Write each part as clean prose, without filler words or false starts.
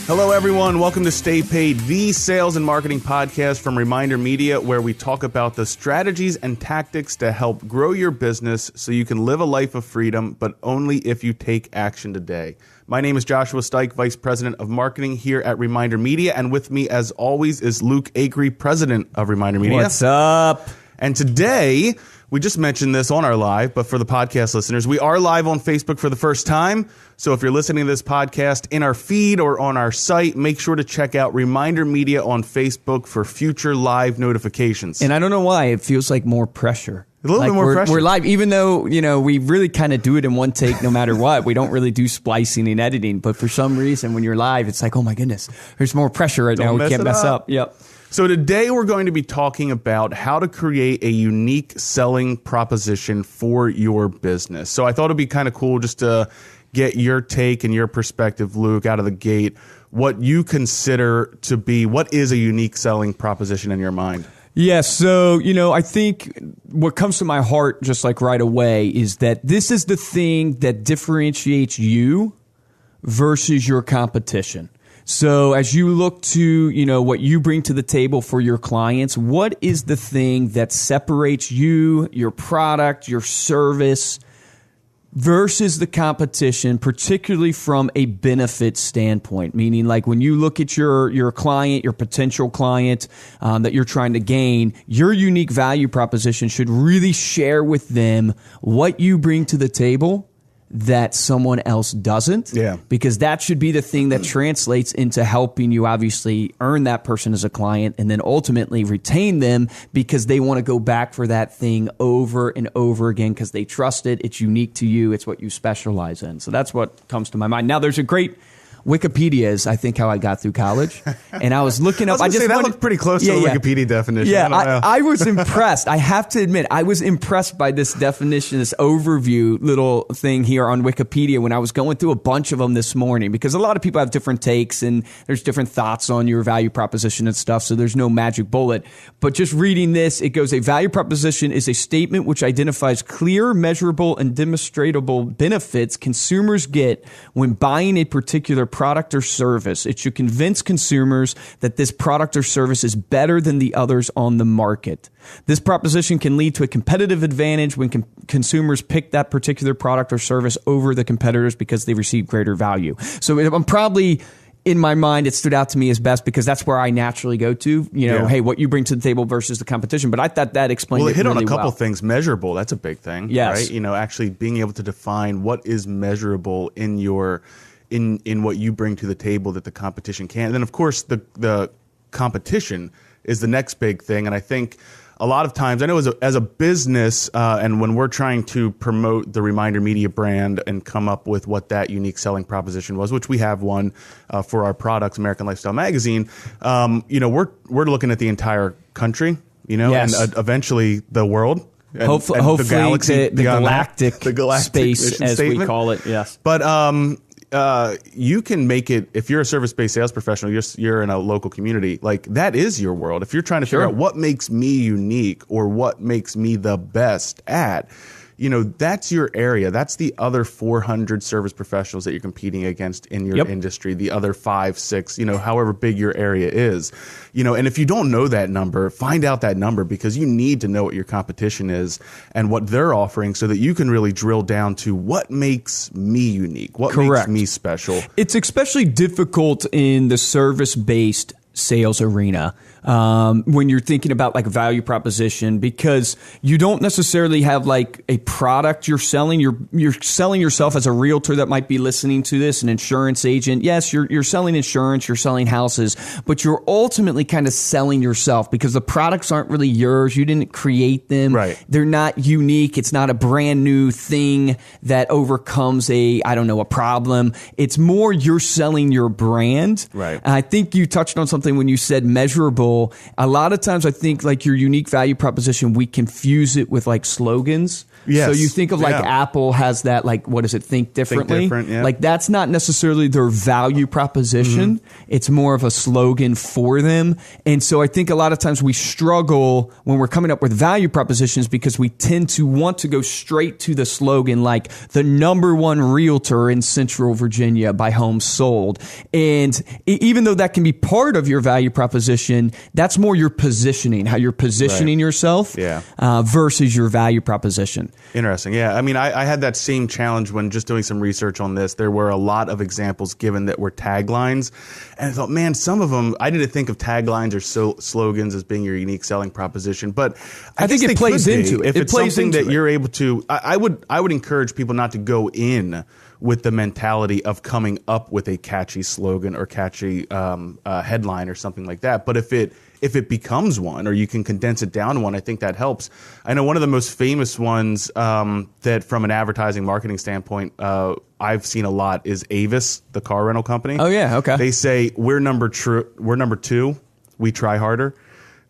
Hello, everyone. Welcome to Stay Paid, the sales and marketing podcast from ReminderMedia, where we talk about the strategies and tactics to help grow your business so you can live a life of freedom, but only if you take action today. My name is Joshua Stike, Vice President of Marketing here at ReminderMedia, and with me, as always, is Luke Acree, President of ReminderMedia. What's up? And today, we just mentioned this on our live, but for the podcast listeners, we are live on Facebook for the first time. So if you're listening to this podcast in our feed or on our site, make sure to check out ReminderMedia on Facebook for future live notifications. And I don't know why, it feels like more pressure. A little bit more pressure. We're live, even though, you know, we really kind of do it in one take no matter what. We don't really do splicing and editing. But for some reason, when you're live, it's like, oh my goodness, there's more pressure right now. We can't mess up. Yep. So today we're going to be talking about how to create a unique selling proposition for your business. So I thought it'd be kind of cool just to get your take and your perspective, Luke, out of the gate, what you consider to be, what is a unique selling proposition in your mind? Yeah, so, you know, I think what comes to my heart just like right away is that this is the thing that differentiates you versus your competition. So as you look to, you know, what you bring to the table for your clients, what is the thing that separates you, your product, your service versus the competition, particularly from a benefit standpoint? Meaning, like when you look at your client, your potential client that you're trying to gain, your unique value proposition should really share with them what you bring to the table that someone else doesn't. Yeah. Because that should be the thing that translates into helping you obviously earn that person as a client and then ultimately retain them because they want to go back for that thing over and over again because they trust it. It's unique to you. It's what you specialize in. So that's what comes to my mind. Now, there's a great Wikipedia is, I think, how I got through college. And I was looking up. That looked pretty close to the Wikipedia definition. Yeah, I was impressed. I have to admit, I was impressed by this definition, this overview little thing here on Wikipedia when I was going through a bunch of them this morning, because a lot of people have different takes and there's different thoughts on your value proposition and stuff. So there's no magic bullet. But just reading this, it goes, a value proposition is a statement which identifies clear, measurable, and demonstrable benefits consumers get when buying a particular product or service. It should convince consumers that this product or service is better than the others on the market. This proposition can lead to a competitive advantage when consumers pick that particular product or service over the competitors because they receive greater value. So I'm probably, in my mind, it stood out to me as best because that's where I naturally go to, you know, hey, what you bring to the table versus the competition. But I thought that explained it really well. Well, it hit on a couple things. Measurable, that's a big thing, yes. Right? You know, actually being able to define what is measurable in your in what you bring to the table that the competition can't. And then, of course, the competition is the next big thing. And I think a lot of times, I know as a business, and when we're trying to promote the ReminderMedia brand and come up with what that unique selling proposition was, which we have one for our products, American Lifestyle Magazine, you know, we're looking at the entire country, you know, yes. and eventually the world. Hopefully the galaxy, the galactic space, as statement. we call it, yes. But you can make it, if you're a service-based sales professional, you're in a local community, like that is your world. If you're trying to figure out what makes me unique or what makes me the best at, you know, that's your area. That's the other 400 service professionals that you're competing against in your industry, the other 5, 6, you know, however big your area is, you know, and if you don't know that number, find out that number because you need to know what your competition is and what they're offering so that you can really drill down to what makes me unique, what makes me special. It's especially difficult in the service-based sales arena when you're thinking about like a value proposition because you don't necessarily have like a product you're selling. You're selling yourself as a realtor that might be listening to this, an insurance agent. Yes, you're selling insurance, you're selling houses, but you're ultimately kind of selling yourself because the products aren't really yours. You didn't create them. Right. They're not unique. It's not a brand new thing that overcomes a problem. It's more you're selling your brand. Right. And I think you touched on something something when you said measurable. A lot of times I think like your unique value proposition, we confuse it with like slogans. Yes. So you think of like Apple has that, like, what is it? Think differently. Think different, yeah. Like that's not necessarily their value proposition. It's more of a slogan for them. And so I think a lot of times we struggle when we're coming up with value propositions because we tend to want to go straight to the slogan, like the #1 realtor in Central Virginia by homes sold. And even though that can be part of your value proposition, that's more your positioning, how you're positioning yourself versus your value proposition. Interesting. Yeah. I mean, I had that same challenge when just doing some research on this. There were a lot of examples given that were taglines. And I thought, man, some of them, I didn't think of taglines or slogans as being your unique selling proposition. But I think it plays into it. If it's something that you're able to, I would encourage people not to go in with the mentality of coming up with a catchy slogan or catchy headline or something like that. But if it becomes one, or you can condense it down to one, I think that helps. I know one of the most famous ones that from an advertising marketing standpoint I've seen a lot is Avis, the car rental company. Oh yeah, okay. They say we're number 2, we try harder.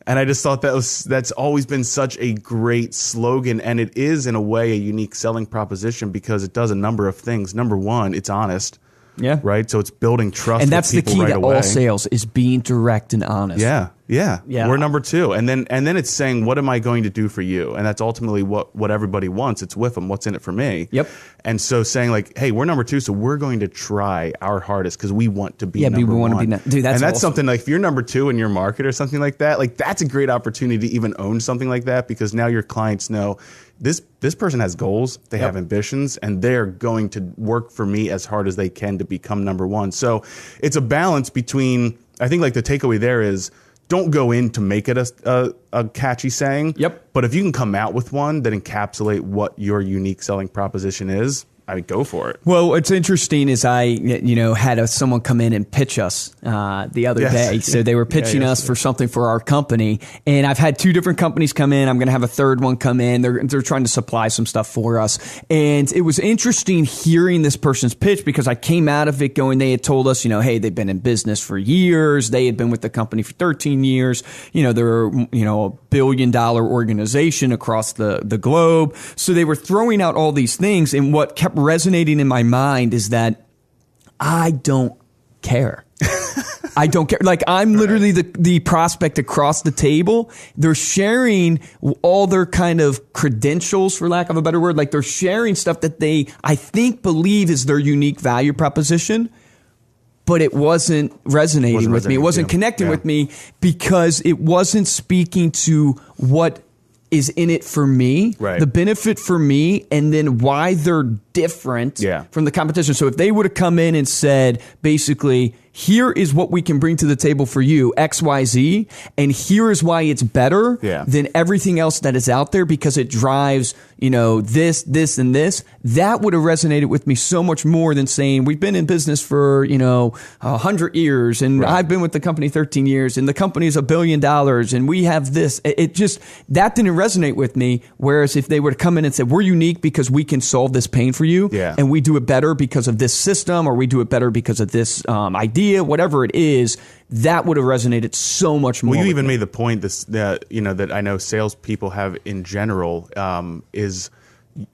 And I just thought that's always been such a great slogan, and it is in a way a unique selling proposition because it does a number of things. Number one, it's honest. Yeah. Right. So it's building trust. And that's the key right to away. all sales is being direct and honest. Yeah. We're number 2. And then it's saying, what am I going to do for you? And that's ultimately what everybody wants. It's with them. What's in it for me? Yep. And so saying like, hey, we're number 2. So we're going to try our hardest because we want to be number 1. Dude, that's awesome. Something like if you're number 2 in your market or something like that, like that's a great opportunity to even own something like that because now your clients know this person has goals, they have ambitions, and they're going to work for me as hard as they can to become number 1. So it's a balance between, I think like the takeaway there is don't go in to make it a catchy saying. Yep. But if you can come out with one that encapsulate what your unique selling proposition is, I would go for it. Well, what's interesting is I had someone come in and pitch us the other day. So they were pitching us for something for our company. And I've had 2 different companies come in. I'm going to have a third one come in. They're trying to supply some stuff for us. And it was interesting hearing this person's pitch because I came out of it going, they had told us, hey, they've been in business for years. They had been with the company for 13 years. They're, a $1 billion organization across the globe. So they were throwing out all these things. And what kept resonating in my mind is that I don't care. I don't care. Like I'm literally the prospect across the table. They're sharing all their kind of credentials, for lack of a better word. Like they're sharing stuff that I think, believe is their unique value proposition. But it wasn't resonating with me. It wasn't connecting with me because it wasn't speaking to what is in it for me, the benefit for me, and then why they're different from the competition. So if they would have come in and said, basically, here is what we can bring to the table for you, X, Y, Z, and here is why it's better than everything else that is out there because it drives, this, and this, that would have resonated with me so much more than saying, we've been in business for, 100 years, and I've been with the company 13 years, and the company is $1 billion, and we have this. It just, that didn't resonate with me, whereas if they would have come in and said, we're unique because we can solve this pain for you, and we do it better because of this system, or we do it better because of this idea, whatever it is, that would have resonated so much more. Well, you even made the point that I know salespeople have in general is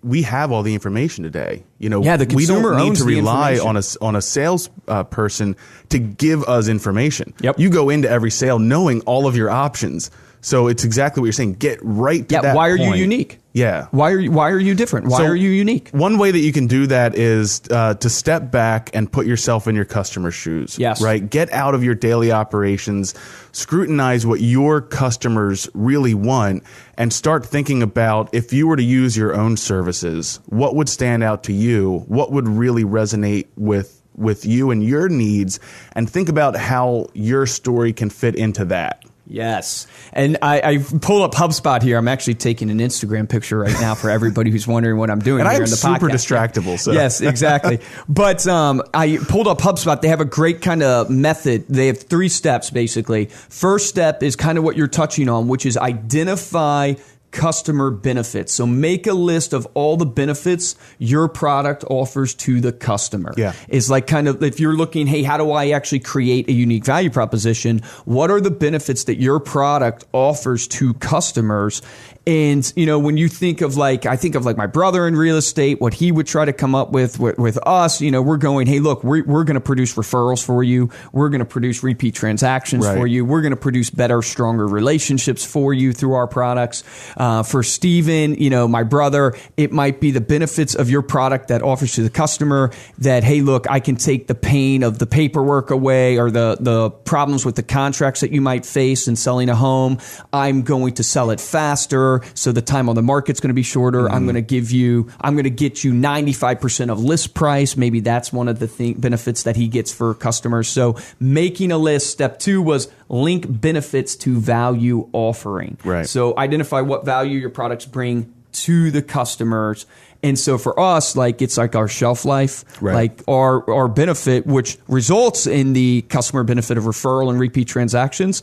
we have all the information today. The consumer we don't need to rely on a sales person to give us information. Yep. You go into every sale knowing all of your options. So it's exactly what you're saying. Get right to that point. Why are you unique? Yeah. Why are you different? Why are you unique? One way that you can do that is to step back and put yourself in your customer's shoes. Yes. Right? Get out of your daily operations, scrutinize what your customers really want, and start thinking about if you were to use your own services, what would stand out to you? What would really resonate with you and your needs? And think about how your story can fit into that. Yes. And I pull up HubSpot here. I'm actually taking an Instagram picture right now for everybody who's wondering what I'm doing and here in the podcast. And I'm super distractible. So. Yes, exactly. But I pulled up HubSpot. They have a great kind of method. They have 3 steps, basically. First step is kind of what you're touching on, which is identify customer benefits. So make a list of all the benefits your product offers to the customer. Yeah. It's like kind of, if you're looking, hey, how do I actually create a unique value proposition? What are the benefits that your product offers to customers? And, you know, when you think of like, I think of like my brother in real estate, what he would try to come up with us, you know, we're going, hey, look, we're going to produce referrals for you. We're going to produce repeat transactions for you. We're going to produce better, stronger relationships for you through our products. For Steven, you know, my brother, it might be the benefits of your product that offers to the customer that, hey, look, I can take the pain of the paperwork away or the problems with the contracts that you might face in selling a home. I'm going to sell it faster. So the time on the market's going to be shorter. I'm going to get you 95% of list price. Maybe that's one of the benefits that he gets for customers. So making a list. Step 2 was link benefits to value offering. Right. So identify what value your products bring to the customers. And so for us, like it's like our shelf life, like our benefit, which results in the customer benefit of referral and repeat transactions.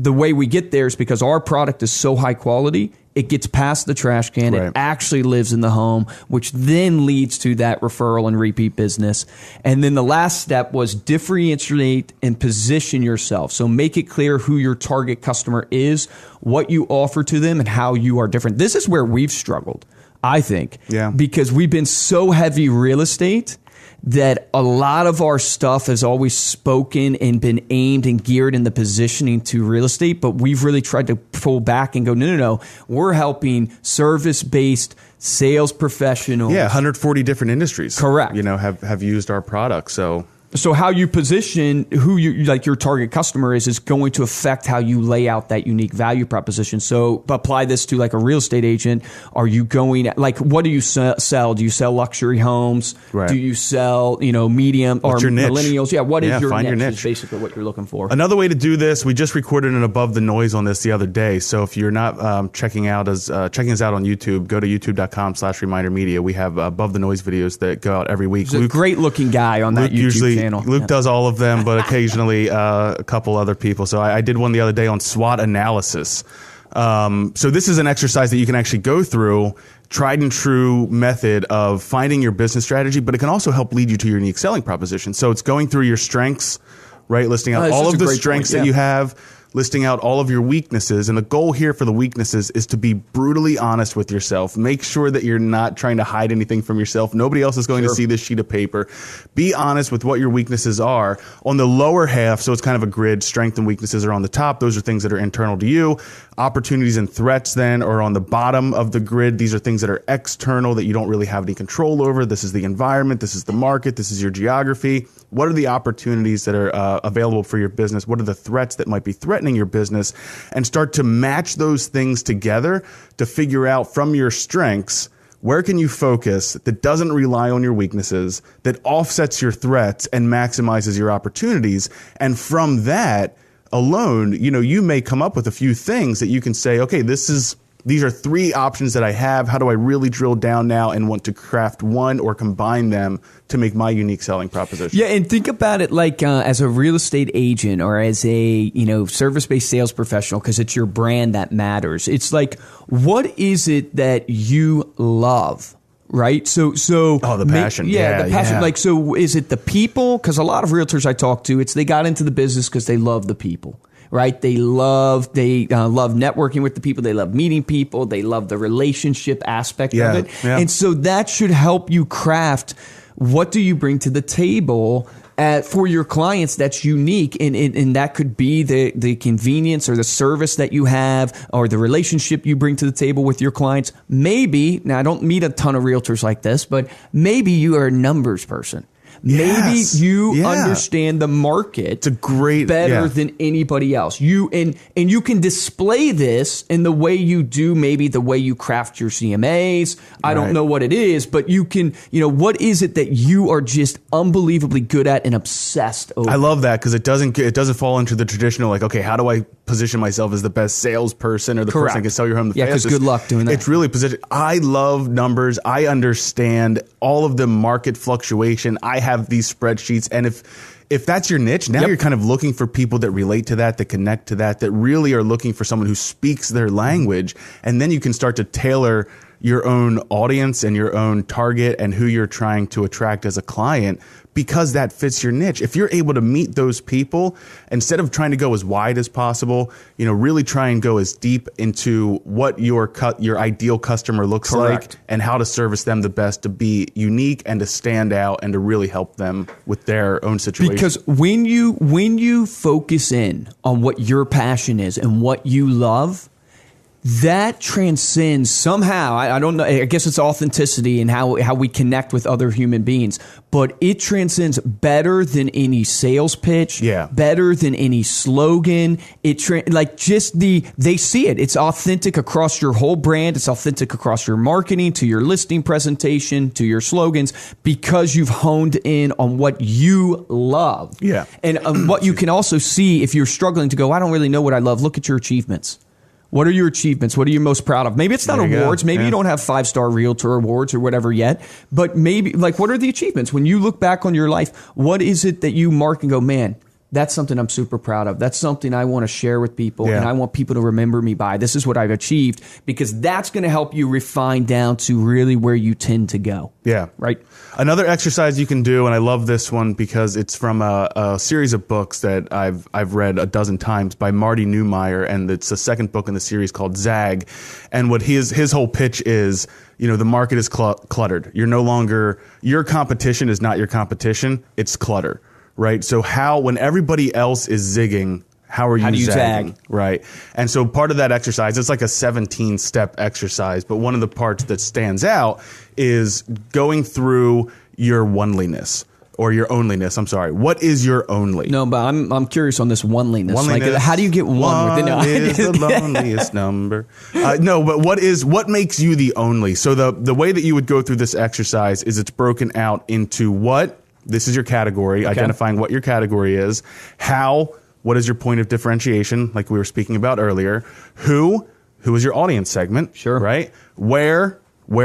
The way we get there is because our product is so high quality, it gets past the trash can. It actually lives in the home, which then leads to that referral and repeat business. And then the last step was differentiate and position yourself. So make it clear who your target customer is, what you offer to them, and how you are different. This is where we've struggled, I think, because we've been so heavy real estate that a lot of our stuff has always spoken and been aimed and geared in the positioning to real estate, but we've really tried to pull back and go, no. We're helping service-based sales professionals. Yeah, 140 different industries. Correct. You know, have used our product. So how you position who your target customer is going to affect how you lay out that unique value proposition. So apply this to like a real estate agent. Are you going, like, what do you sell? Do you sell luxury homes? Do you sell, medium or millennials? Yeah. What is your niche? Your niche is basically what you're looking for. Another way to do this, we just recorded an Above the Noise on this the other day. So if you're not checking us out on YouTube, go to youtube.com/ReminderMedia. We have Above the Noise videos that go out every week. He's a great looking guy on that YouTube channel. Luke does all of them, but occasionally a couple other people. So I did one the other day on SWOT analysis. So this is an exercise that you can actually go through, tried and true method of finding your business strategy, but it can also help lead you to your unique selling proposition. So it's going through your strengths, right? Listing out all of the strengths that you have, listing out all of your weaknesses. And the goal here for the weaknesses is to be brutally honest with yourself. Make sure that you're not trying to hide anything from yourself. Nobody else is going to see this sheet of paper. Be honest with what your weaknesses are. On the lower half, so it's kind of a grid, strength and weaknesses are on the top. Those are things that are internal to you. Opportunities and threats then are on the bottom of the grid. These are things that are external that you don't really have any control over. This is the environment. This is the market. This is your geography. What are the opportunities that are available for your business? What are the threats that might be threatening your business? And start to match those things together to figure out from your strengths, where can you focus that doesn't rely on your weaknesses, that offsets your threats and maximizes your opportunities. And from that alone, you may come up with a few things that you can say, okay, these are 3 options that I have. How do I really drill down now and want to craft one or combine them to make my unique selling proposition? Yeah, and think about it like as a real estate agent or as a service-based sales professional, because it's your brand that matters. It's like, what is it that you love? Right. So the passion. The passion. Yeah. Like, so is it the people? Because a lot of realtors I talk to, they got into the business because they love the people. Right. They love networking with the people. They love meeting people. They love the relationship aspect of it. Yeah. And so that should help you craft what do you bring to the table for your clients that's unique. And that could be the convenience or the service that you have or the relationship you bring to the table with your clients. Maybe, now I don't meet a ton of realtors like this, but maybe you are a numbers person. Maybe you understand the market better than anybody else. And you can display this in the way you do, maybe the way you craft your CMAs. I don't know what it is, but you can, what is it that you are just unbelievably good at and obsessed over? I love that because it doesn't fall into the traditional, like, okay, how do I position myself as the best salesperson or the person that can sell your home the fastest? Yeah, because good luck doing that. It's really positioned. I love numbers. I understand all of the market fluctuation. I I have these spreadsheets. And if that's your niche, now you're kind of looking for people that relate to that connect to that really are looking for someone who speaks their language. And then you can start to tailor your own audience and your own target and who you're trying to attract as a client, because that fits your niche. If you're able to meet those people, instead of trying to go as wide as possible, really try and go as deep into what your ideal customer looks like and how to service them the best to be unique and to stand out and to really help them with their own situation. Because when you focus in on what your passion is and what you love, that transcends somehow. I don't know. I guess it's authenticity and how we connect with other human beings. But it transcends better than any sales pitch. Yeah. Better than any slogan. They see it. It's authentic across your whole brand. It's authentic across your marketing, to your listing presentation, to your slogans, because you've honed in on what you love. Yeah. And what you can also see if you're struggling to go, I don't really know what I love. Look at your achievements. What are your achievements? What are you most proud of? Maybe it's not awards. Maybe you don't have 5-star Realtor awards or whatever yet. But maybe, what are the achievements? When you look back on your life, what is it that you mark and go, man, that's something I'm super proud of. That's something I want to share with people, and I want people to remember me by. This is what I've achieved, because that's going to help you refine down to really where you tend to go. Yeah. Right. Another exercise you can do, and I love this one because it's from a series of books that I've read a dozen times by Marty Neumeier, and it's the second book in the series called Zag. And what his whole pitch is, the market is cluttered. You're no longer, your competition is not your competition. It's clutter. Right. So when everybody else is zigging, how are you zagging? Right. And so part of that exercise, it's like a 17-step exercise. But one of the parts that stands out is going through your oneliness or your onliness. I'm sorry. What is your only? No, but I'm curious on this oneliness. How do you get one is the loneliest number. No, but what makes you the only? So the way that you would go through this exercise is it's broken out into what? This is your category, identifying what your category is. How, what is your point of differentiation, like we were speaking about earlier. Who is your audience segment, right? Where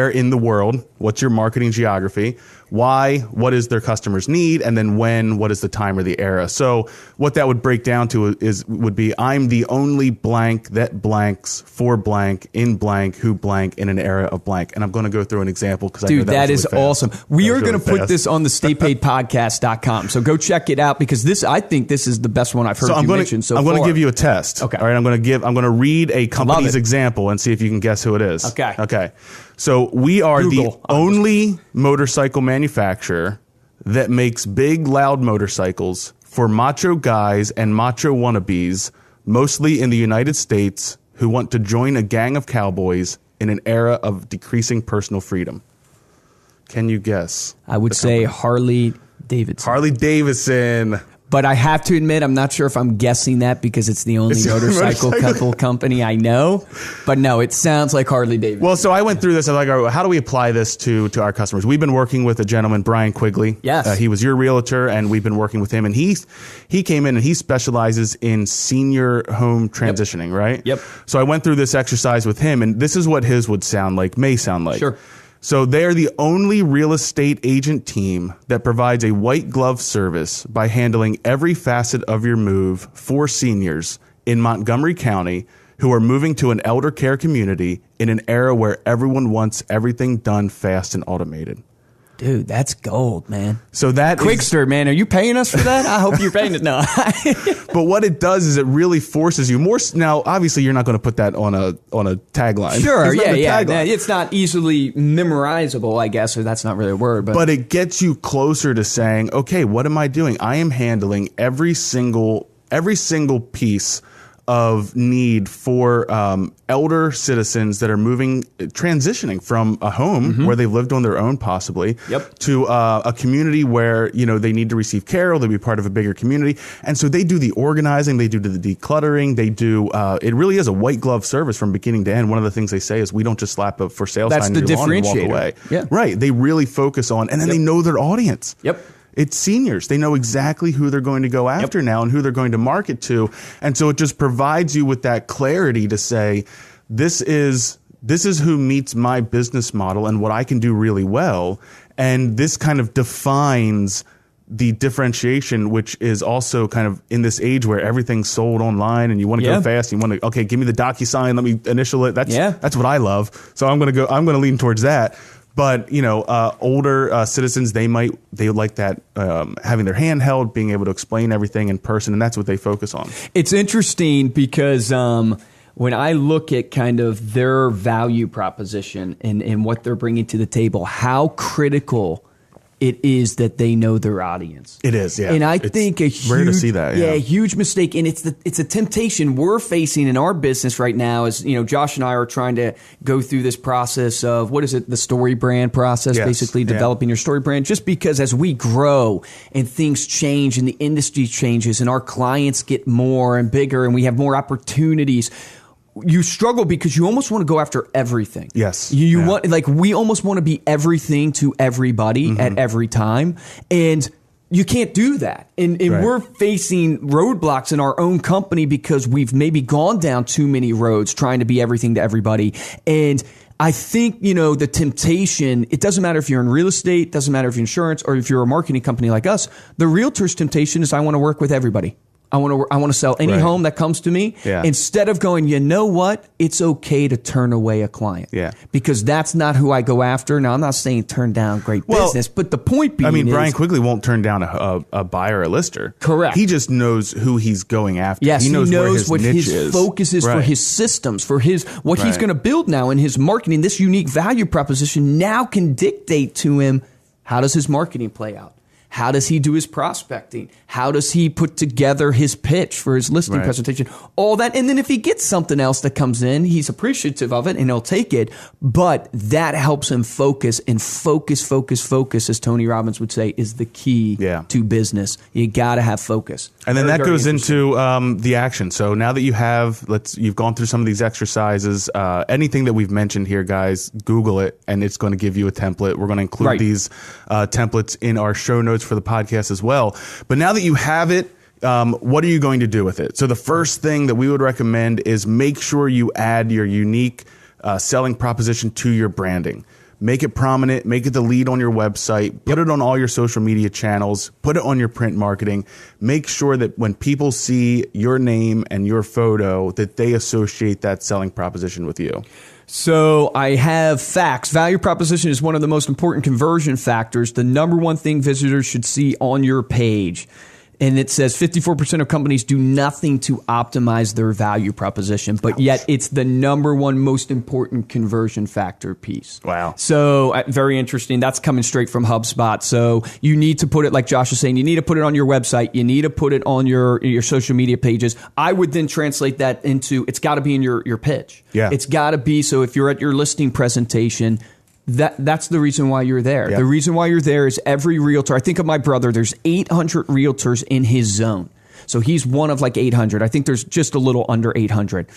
in the world, what's your marketing geography? Why, what is their customers' need? And then when, what is the time or the era? So what that would break down to would be, I'm the only blank that blanks for blank in blank who blank in an era of blank. And I'm going to go through an example because I know that is really awesome. We are going to put this on the staypaidpodcast.com. So go check it out, because I think this is the best one I've heard you mention so far. I'm going to give you a test. Okay. All right. I'm going to read a company's example and see if you can guess who it is. Okay. So we are the only motorcycle manufacturer that makes big, loud motorcycles for macho guys and macho wannabes, mostly in the United States, who want to join a gang of cowboys in an era of decreasing personal freedom. Can you guess? I would say Harley Davidson. Harley Davidson. But I have to admit, I'm not sure if I'm guessing that because it's the only motorcycle company I know. But no, it sounds like Harley Davidson. Well, so I went through this. I'm like, how do we apply this to our customers? We've been working with a gentleman, Brian Quigley. Yes. He was your realtor, and we've been working with him. And he came in and he specializes in senior home transitioning, right? Yep. So I went through this exercise with him, and this is what his may sound like. Sure. So they are the only real estate agent team that provides a white glove service by handling every facet of your move for seniors in Montgomery County who are moving to an elder care community in an era where everyone wants everything done fast and automated. Dude, that's gold, man. So that Quickster, man, are you paying us for that? I hope you're paying it. No. But what it does is it really forces you more. Now, obviously, you're not going to put that on a tagline. Sure, yeah. It's not easily memorizable, I guess, or that's not really a word. But it gets you closer to saying, okay, what am I doing? I am handling every single piece of need for elder citizens that are transitioning from a home where they've lived on their own possibly to a community where, they need to receive care or they'll be part of a bigger community. And so they do the organizing, they do the decluttering, they do, it really is a white glove service from beginning to end. One of the things they say is we don't just slap a for sale sign on your lawn and walk away. Yeah. Right. They really focus on, and then they know their audience. Yep. It's seniors. They know exactly who they're going to go after now and who they're going to market to. And so it just provides you with that clarity to say, this is who meets my business model and what I can do really well. And this kind of defines the differentiation, which is also kind of in this age where everything's sold online and you want to go fast. You want to, okay, give me the DocuSign. Let me initial it. That's what I love. So I'm going to lean towards that. But, older citizens, they like that, having their hand held, being able to explain everything in person. And that's what they focus on. It's interesting because, when I look at kind of their value proposition and what they're bringing to the table, how critical it is that they know their audience. It is, yeah. And I think rare to see that. Yeah, a huge mistake. And it's a temptation we're facing in our business right now. Is Josh and I are trying to go through this process of what is it, the story brand process, basically developing your story brand. Just because as we grow and things change and the industry changes and our clients get more and bigger and we have more opportunities, you struggle because you almost want to go after everything. Yes. You want, we almost want to be everything to everybody at every time. And you can't do that. And we're facing roadblocks in our own company because we've maybe gone down too many roads trying to be everything to everybody. And I think, the temptation, it doesn't matter if you're in real estate, doesn't matter if you're insurance or if you're a marketing company like us, the realtor's temptation is I want to work with everybody. I want to sell any home that comes to me instead of going, you know what? It's okay to turn away a client. Yeah. Because that's not who I go after. Now, I'm not saying turn down great business, but the point being Brian Quigley won't turn down a buyer or a lister. Correct. He just knows who he's going after. Yes, he knows what his focus is for his systems, for what he's going to build now in his marketing. This unique value proposition now can dictate to him, how does his marketing play out? How does he do his prospecting? How does he put together his pitch for his listing presentation? All that. And then if he gets something else that comes in, he's appreciative of it and he'll take it. But that helps him focus, and focus, as Tony Robbins would say, is the key to business. You got to have focus. And then that goes into the action. So now that you've gone through some of these exercises, anything that we've mentioned here, guys, Google it and it's going to give you a template. We're going to include these templates in our show notes for the podcast as well. But now that you have it, what are you going to do with it? So the first thing that we would recommend is make sure you add your unique selling proposition to your branding. Make it prominent, make it the lead on your website, put it on all your social media channels, put it on your print marketing. Make sure that when people see your name and your photo, that they associate that selling proposition with you. So I have facts. Value proposition is one of the most important conversion factors. The number one thing visitors should see on your page. And it says 54% of companies do nothing to optimize their value proposition, but yet it's the number one most important conversion factor piece. Wow. So very interesting. That's coming straight from HubSpot. So you need to put it, like Josh was saying, you need to put it on your website. You need to put it on your social media pages. I would then translate that into, it's got to be in your pitch. Yeah. It's got to be, so if you're at your listing presentation, that's the reason why you're there. Yep. The reason why you're there is every realtor. I think of my brother. There's 800 realtors in his zone. So he's one of like 800. I think there's just a little under 800.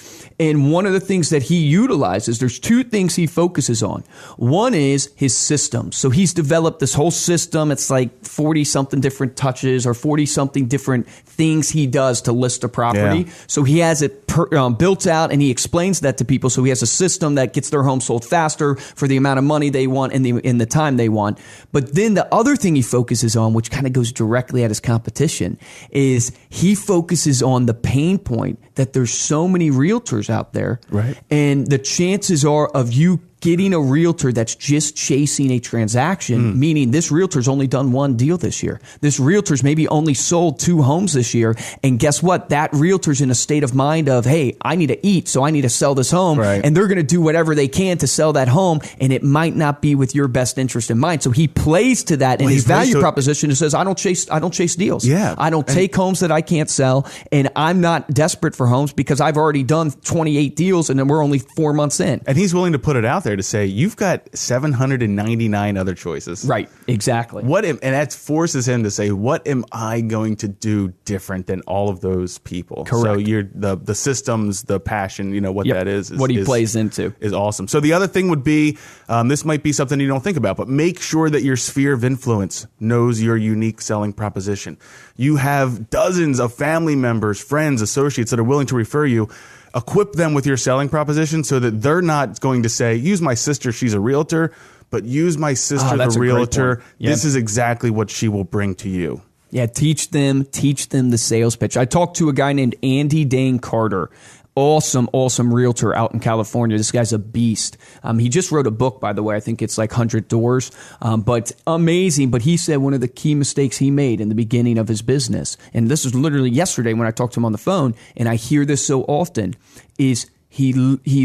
And one of the things that he utilizes, there's two things he focuses on. One is his system. So he's developed this whole system. It's like 40 something different touches or 40 something different things he does to list a property. Yeah. So he has it built out, and he explains that to people. So he has a system that gets their home sold faster for the amount of money they want and in the time they want. But then the other thing he focuses on, which kind of goes directly at his competition, is he focuses on the pain point that there's so many realtors out there. Right. And the chances are of you getting a realtor that's just chasing a transaction, meaning this realtor's only done one deal this year. This realtor's maybe only sold 2 homes this year. And guess what? That realtor's in a state of mind of, hey, I need to eat, so I need to sell this home. Right. And they're going to do whatever they can to sell that home. And it might not be with your best interest in mind. So he plays to that in his value proposition and says, I don't chase deals. Yeah. I don't take homes that I can't sell. And I'm not desperate for homes because I've already done 28 deals and then we're only 4 months in. And he's willing to put it out there to say, you've got 799 other choices. Right, exactly. And that forces him to say, what am I going to do different than all of those people? Correct. So you're the systems, the passion, that is what he plays into is awesome. So the other thing would be, this might be something you don't think about, but make sure that your sphere of influence knows your unique selling proposition. You have dozens of family members, friends, associates that are willing to refer you. Equip them with your selling proposition so that they're not going to say, use my sister, she's a realtor, but use my sister, the realtor. Yep. This is exactly what she will bring to you. Yeah, teach them the sales pitch. I talked to a guy named Andy Dane Carter. Awesome realtor out in California. This guy's a beast. He just wrote a book, by the way. I think it's like 100 Doors, but amazing. But he said one of the key mistakes he made in the beginning of his business, and this was literally yesterday when I talked to him on the phone, and I hear this so often, is he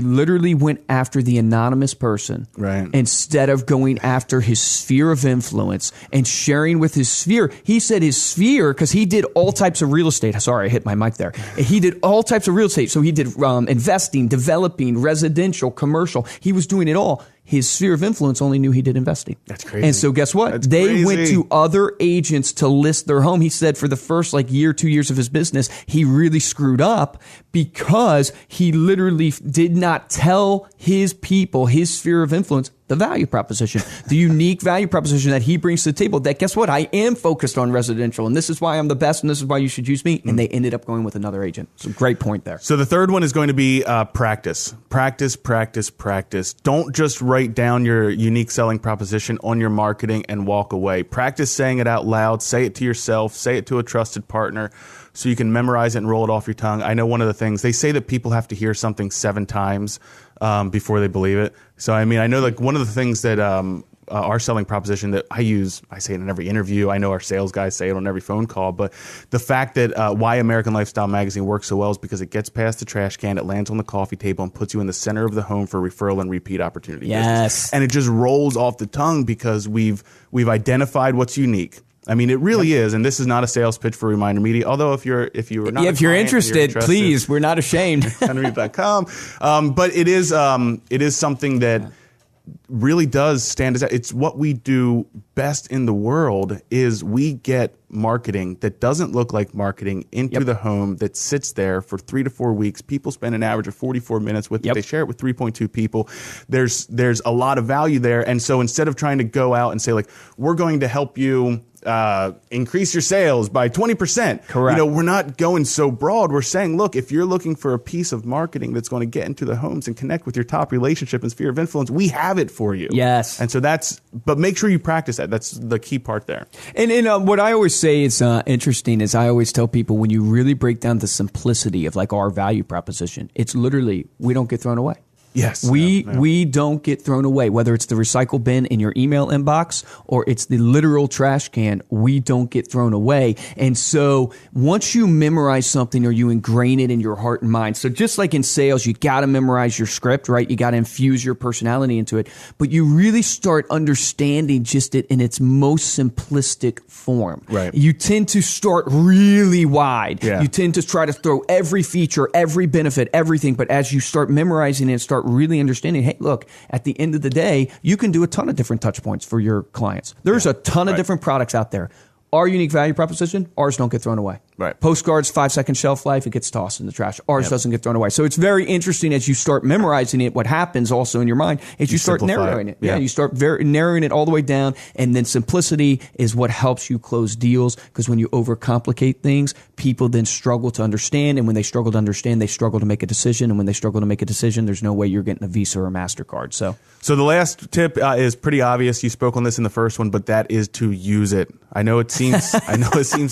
literally went after the anonymous person, right, instead of going after his sphere of influence and sharing with his sphere. He said his sphere, because he did all types of real estate. Sorry, I hit my mic there. He did all types of real estate. So he did investing, developing, residential, commercial. He was doing it all. His sphere of influence only knew he did investing. That's crazy. And so guess what? They went to other agents to list their home. He said for the first year, 2 years of his business, he really screwed up because he literally did not tell his people, his sphere of influence, the value proposition, the unique value proposition that he brings to the table, that guess what? I am focused on residential, and this is why I'm the best, and this is why you should use me. And they ended up going with another agent. So great point there. So the third one is going to be practice. Practice. Don't just write down your unique selling proposition on your marketing and walk away. Practice saying it out loud. Say it to yourself. Say it to a trusted partner so you can memorize it and roll it off your tongue. I know one of the things, they say that people have to hear something 7 times before they believe it. So, I mean, I know one of the things that our selling proposition that I say it in every interview. I know our sales guys say it on every phone call, but the fact that why American Lifestyle Magazine works so well is because it gets past the trash can, it lands on the coffee table and puts you in the center of the home for referral and repeat opportunity. Yes. Business. And it just rolls off the tongue because we've identified what's unique. I mean, it really is, and this is not a sales pitch for ReminderMedia. Although if you're interested, please, we're not ashamed. ReminderMedia.com. But it is something that really does stand out. It's what we do best in the world. Is we get marketing that doesn't look like marketing into the home, that sits there for 3 to 4 weeks. People spend an average of 44 minutes with it. They share it with 3.2 people. There's a lot of value there, and so instead of trying to go out and say we're going to help you increase your sales by 20%. Correct. We're not going so broad. We're saying, look, if you're looking for a piece of marketing that's going to get into the homes and connect with your top relationship and sphere of influence, we have it for you. Yes. And so but make sure you practice that. That's the key part there. And what I always say is interesting is I always tell people when you really break down the simplicity of our value proposition, it's literally, we don't get thrown away. Yes. We don't get thrown away, whether it's the recycle bin in your email inbox or it's the literal trash can, we don't get thrown away. And so once you memorize something or you ingrain it in your heart and mind, so just like in sales, you got to memorize your script, right? You got to infuse your personality into it, but you really start understanding just it in its most simplistic form. Right. You tend to start really wide. Yeah. You tend to try to throw every feature, every benefit, everything, but as you start memorizing it and start really understanding, hey, look, at the end of the day, you can do a ton of different touch points for your clients. There's a ton of different products out there. Our unique value proposition, ours don't get thrown away. Right. Postcards, 5-second shelf life, it gets tossed in the trash. Ours doesn't get thrown away. So it's very interesting as you start memorizing it. What happens also in your mind is you start narrowing it. Yeah, you start narrowing it all the way down. And then simplicity is what helps you close deals, because when you overcomplicate things, people then struggle to understand. And when they struggle to understand, they struggle to make a decision. And when they struggle to make a decision, there's no way you're getting a Visa or a MasterCard. So the last tip is pretty obvious. You spoke on this in the first one, but that is to use it. I know it seems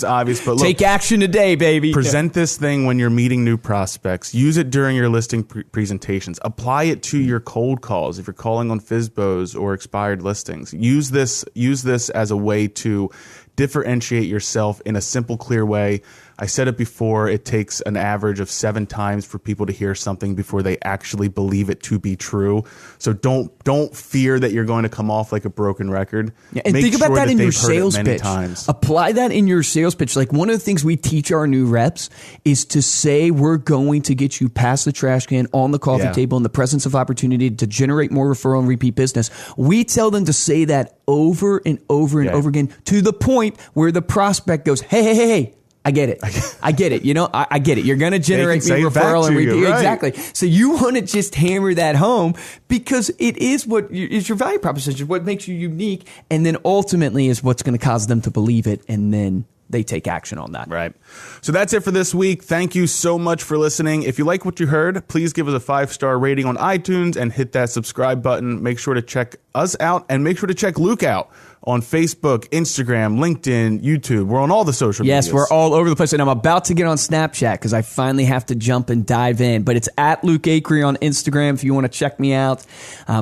obvious, but look, take action today, baby. Present this thing when you're meeting new prospects. Use it during your listing presentations. Apply it to your cold calls if you're calling on FSBOs or expired listings. Use this as a way to differentiate yourself in a simple, clear way. I said it before, it takes an average of 7 times for people to hear something before they actually believe it to be true. So don't fear that you're going to come off like a broken record. Yeah, and think about that in your sales pitch. Apply that in your sales pitch. Like, one of the things we teach our new reps is to say we're going to get you past the trash can, on the coffee table, in the presence of opportunity to generate more referral and repeat business. We tell them to say that over and over and over again, to the point where the prospect goes, hey, I get it. I get it. I get it. You're going to generate me referral and repeat. Right. Exactly. So you want to just hammer that home, because it is what is your value proposition, what makes you unique, and then ultimately is what's going to cause them to believe it and then they take action on that. Right. So that's it for this week. Thank you so much for listening. If you like what you heard, please give us a 5-star rating on iTunes and hit that subscribe button. Make sure to check us out and make sure to check Luke out on Facebook, Instagram, LinkedIn, YouTube. We're on all the social medias. Yes, we're all over the place. And I'm about to get on Snapchat because I finally have to jump and dive in. But it's at Luke Acree on Instagram if you want to check me out.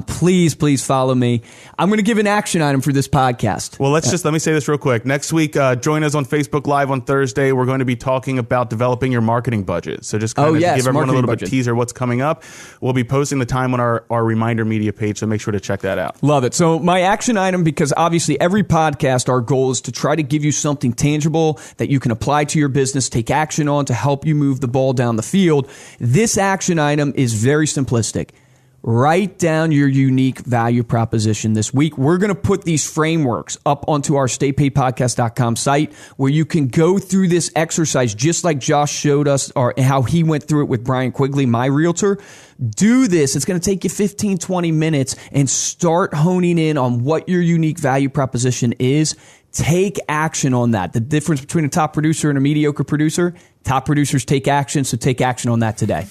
Please follow me. I'm going to give an action item for this podcast. Well, let me say this real quick. Next week, join us on Facebook Live on Thursday. We're going to be talking about developing your marketing budget. So just kind of give everyone a little bit teaser what's coming up. We'll be posting the time on our ReminderMedia page, so make sure to check that out. Love it. So my action item, because obviously every podcast, our goal is to try to give you something tangible that you can apply to your business, take action on to help you move the ball down the field. This action item is very simplistic. Write down your unique value proposition this week. We're going to put these frameworks up onto our staypaidpodcast.com site where you can go through this exercise just like Josh showed us or how he went through it with Brian Quigley, my realtor. Do this. It's going to take you 15, 20 minutes and start honing in on what your unique value proposition is. Take action on that. The difference between a top producer and a mediocre producer, top producers take action, so take action on that today.